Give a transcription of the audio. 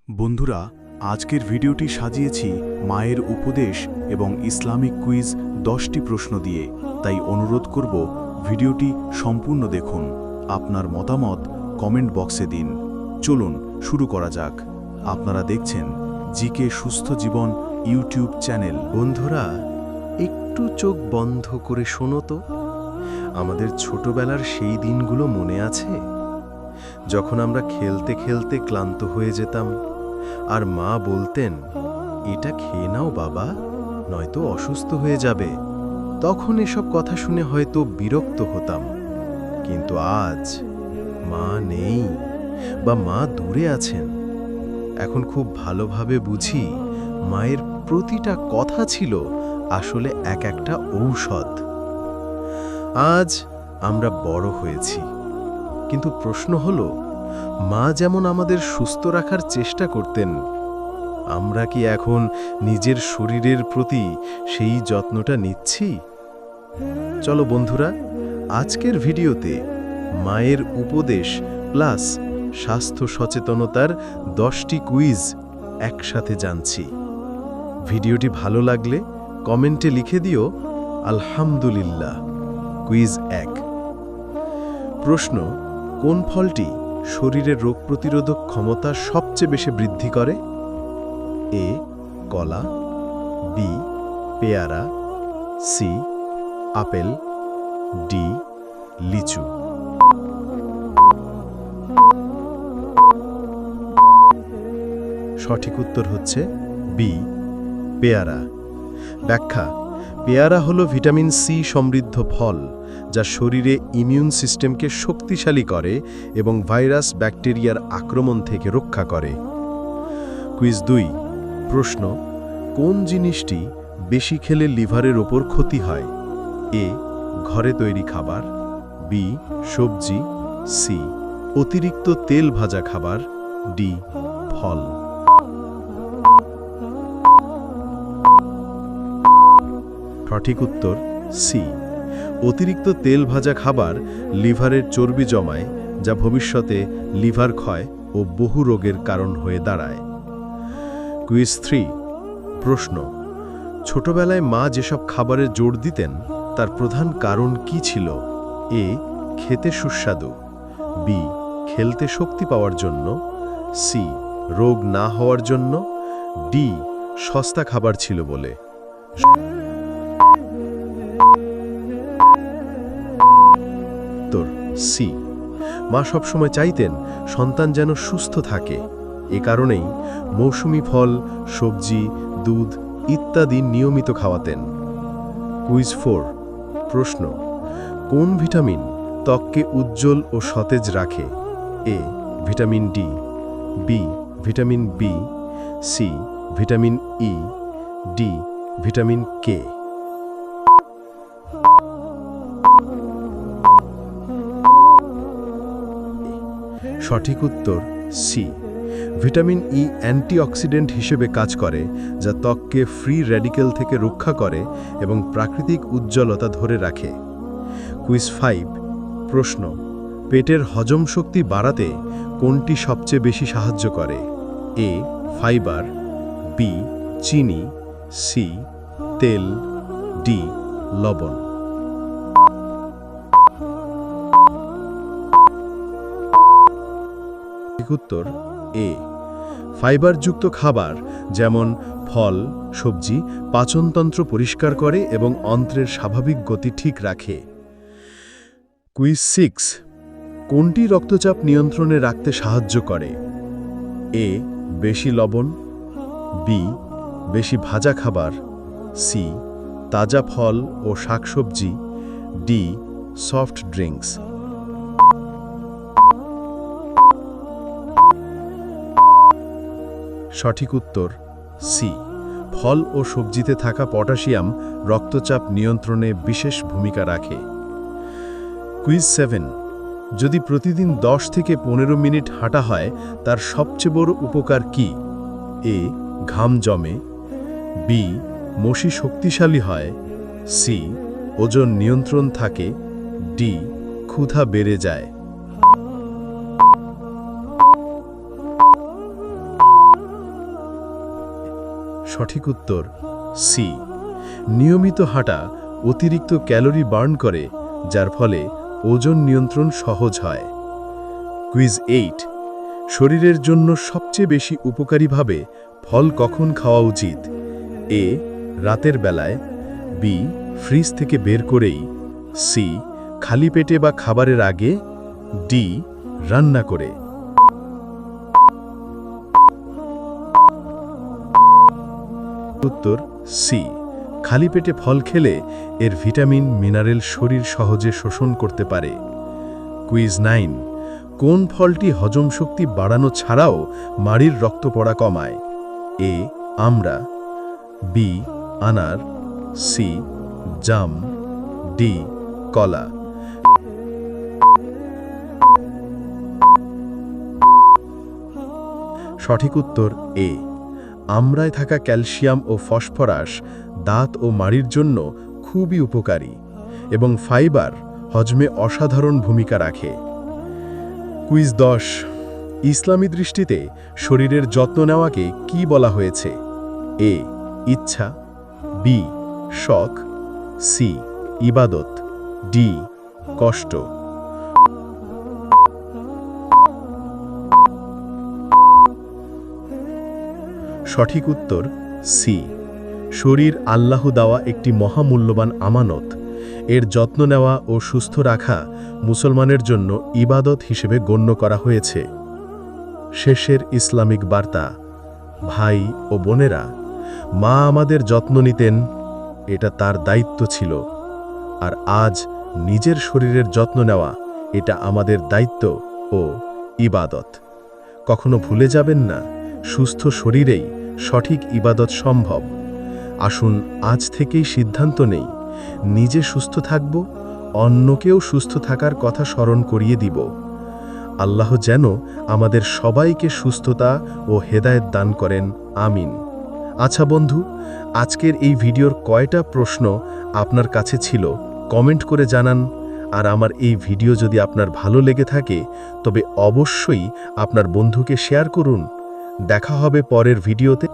বন্ধুরা, আজকের ভিডিওটি সাজিয়েছি মায়ের উপদেশ এবং ইসলামিক কুইজ 10টি প্রশ্ন দিয়ে। তাই অনুরোধ করব ভিডিওটি সম্পূর্ণ দেখুন। আপনার মতামত কমেন্ট বক্সে দিন। চলুন শুরু করা যাক। আপনারা দেখছেন জিকে সুস্থ জীবন ইউটিউব চ্যানেল। বন্ধুরা, একটু চোখ বন্ধ করে শোনো তো। আমাদের ছোটবেলার সেই দিনগুলো মনে আছে, যখন আমরা খেলতে খেলতে ক্লান্ত হয়ে যেতাম আর মা বলতেন, এটা খেয়ে নাও বাবা, নয়তো অসুস্থ হয়ে যাবে। তখন এসব কথা শুনে হয়তো বিরক্ত হতাম, কিন্তু আজ মা নেই বা মা দূরে আছেন। এখন খুব ভালোভাবে বুঝি, মায়ের প্রতিটা কথা ছিল আসলে এক একটা ঔষধ। আজ আমরা বড় হয়েছি, কিন্তু প্রশ্ন হলো, মা যেমন আমাদের সুস্থ রাখার চেষ্টা করতেন, আমরা কি এখন নিজের শরীরের প্রতি সেই যত্নটা নিচ্ছি? চলো বন্ধুরা, আজকের ভিডিওতে মায়ের উপদেশ প্লাস স্বাস্থ্য সচেতনতার 10টি কুইজ একসাথে জানছি। ভিডিওটি ভালো লাগলে কমেন্টে লিখে দিও আলহামদুলিল্লাহ। কুইজ 1। প্রশ্ন: কোন ফলটি শরীরের রোগ প্রতিরোধক ক্ষমতা সবচেয়ে বেশি বৃদ্ধি করে? এ কলা, বি পেয়ারা, সি আপেল, ডি লিচু। সঠিক উত্তর হচ্ছে বি পেয়ারা। ব্যাখ্যা: পেয়ারা হলো ভিটামিন সি সমৃদ্ধ ফল, যা শরীরে ইমিউন সিস্টেমকে শক্তিশালী করে এবং ভাইরাস ব্যাকটেরিয়ার আক্রমণ থেকে রক্ষা করে। কুইজ 2। প্রশ্ন: কোন জিনিসটি বেশি খেলে লিভারের ওপর ক্ষতি হয়? এ ঘরে তৈরি খাবার, বি সবজি, সি অতিরিক্ত তেল ভাজা খাবার, ডি ফল। সঠিক উত্তর সি অতিরিক্ত তেল ভাজা খাবার লিভারের চর্বি জমায়, যা ভবিষ্যতে লিভার ক্ষয় ও বহু রোগের কারণ হয়ে দাঁড়ায়। কুইজ 3। প্রশ্ন: ছোটবেলায় মা যেসব খাবারে জোর দিতেন তার প্রধান কারণ কি ছিল? এ খেতে সুস্বাদু, বি খেলতে শক্তি পাওয়ার জন্য, সি রোগ না হওয়ার জন্য, ডি সস্তা খাবার ছিল বলে। সি মা সবসময় চাইতেন সন্তান যেন সুস্থ থাকে। এ কারণেই মৌসুমি ফল, সবজি, দুধ ইত্যাদি নিয়মিত খাওয়াতেন। কুইজ 4। প্রশ্ন: কোন ভিটামিন ত্বককে উজ্জ্বল ও সতেজ রাখে? A vitamin D, B vitamin B, C vitamin E, D vitamin K. সঠিক উত্তর সি ভিটামিন ই অ্যান্টিঅক্সিডেন্ট হিসেবে কাজ করে, যা ত্বককে ফ্রি র্যাডিক্যাল থেকে রক্ষা করে এবং প্রাকৃতিক উজ্জ্বলতা ধরে রাখে। কুইজ 5। প্রশ্ন: পেটের হজম শক্তি বাড়াতে কোনটি সবচেয়ে বেশি সাহায্য করে? এ ফাইবার, বি চিনি, সি তেল, ডি লবণ। উত্তর এ ফাইবারযুক্ত খাবার যেমন ফল, সবজি পাচনতন্ত্র পরিষ্কার করে এবং অন্ত্রের স্বাভাবিক গতি ঠিক রাখে। কুইজ 6। কোনটি রক্তচাপ নিয়ন্ত্রণে রাখতে সাহায্য করে? এ বেশি লবণ, বি বেশি ভাজা খাবার, সি তাজা ফল ও শাকসবজি, ডি সফট ড্রিঙ্কস। সঠিক উত্তর সি ফল ও সবজিতে থাকা পটাশিয়াম রক্তচাপ নিয়ন্ত্রণে বিশেষ ভূমিকা রাখে। কুইজ 7। যদি প্রতিদিন 10 থেকে 15 মিনিট হাঁটা হয় তার সবচেয়ে বড় উপকার কি? এ ঘাম জমে, বি মসি শক্তিশালী হয়, সি ওজন নিয়ন্ত্রণ থাকে, ডি ক্ষুধা বেড়ে যায়। সঠিক উত্তর সি। নিয়মিত হাঁটা অতিরিক্ত ক্যালোরি বার্ন করে, যার ফলে ওজন নিয়ন্ত্রণ সহজ হয়। কুইজ 8। শরীরের জন্য সবচেয়ে বেশি উপকারীভাবে ফল কখন খাওয়া উচিত? এ, রাতের বেলায়, বি, ফ্রিজ থেকে বের করেই, সি, খালি পেটে বা খাবারের আগে, ডি, রান্না করে। উত্তর সি। খালি পেটে ফল খেলে এর ভিটামিন মিনারেল শরীর সহজে শোষণ করতে পারে। কুইজ 9। কোন ফলটি হজম শক্তি বাড়ানো ছাড়াও মাড়ির রক্ত পড়া কমায়? এ, আমড়া, বি, আনার, সি, জাম, ডি, কলা। সঠিক উত্তর এ। আমড়ায় থাকা ক্যালসিয়াম ও ফসফরাস দাঁত ও মাড়ির জন্য খুবই উপকারী এবং ফাইবার হজমে অসাধারণ ভূমিকা রাখে। কুইজ 10। ইসলামী দৃষ্টিতে শরীরের যত্ন নেওয়াকে কি বলা হয়েছে? এ, ইচ্ছা, বি, শখ, সি, ইবাদত, ডি, কষ্ট। সঠিক উত্তর সি। শরীর আল্লাহ দেওয়া একটি মহামূল্যবান আমানত। এর যত্ন নেওয়া ও সুস্থ রাখা মুসলমানের জন্য ইবাদত হিসেবে গণ্য করা হয়েছে। শেষের ইসলামিক বার্তা। ভাই ও বোনেরা, মা আমাদের যত্ন নিতেন, এটা তার দায়িত্ব ছিল। আর আজ নিজের শরীরের যত্ন নেওয়া, এটা আমাদের দায়িত্ব ও ইবাদত। কখনো ভুলে যাবেন না, সুস্থ শরীরেই সঠিক ইবাদত সম্ভব। আসুন আজ থেকেই সিদ্ধান্ত নেই, নিজে সুস্থ থাকব, অন্যকেও সুস্থ থাকার কথা স্মরণ করিয়ে দিব। আল্লাহ যেন আমাদের সবাইকে সুস্থতা ও হেদায়েত দান করেন, আমিন। আচ্ছা বন্ধু, আজকের এই ভিডিওর কয়টা প্রশ্ন আপনার কাছে ছিল কমেন্ট করে জানান। আর আমার এই ভিডিও যদি আপনার ভালো লেগে থাকে তবে অবশ্যই আপনার বন্ধুকে শেয়ার করুন। দেখা হবে পরের ভিডিওতে।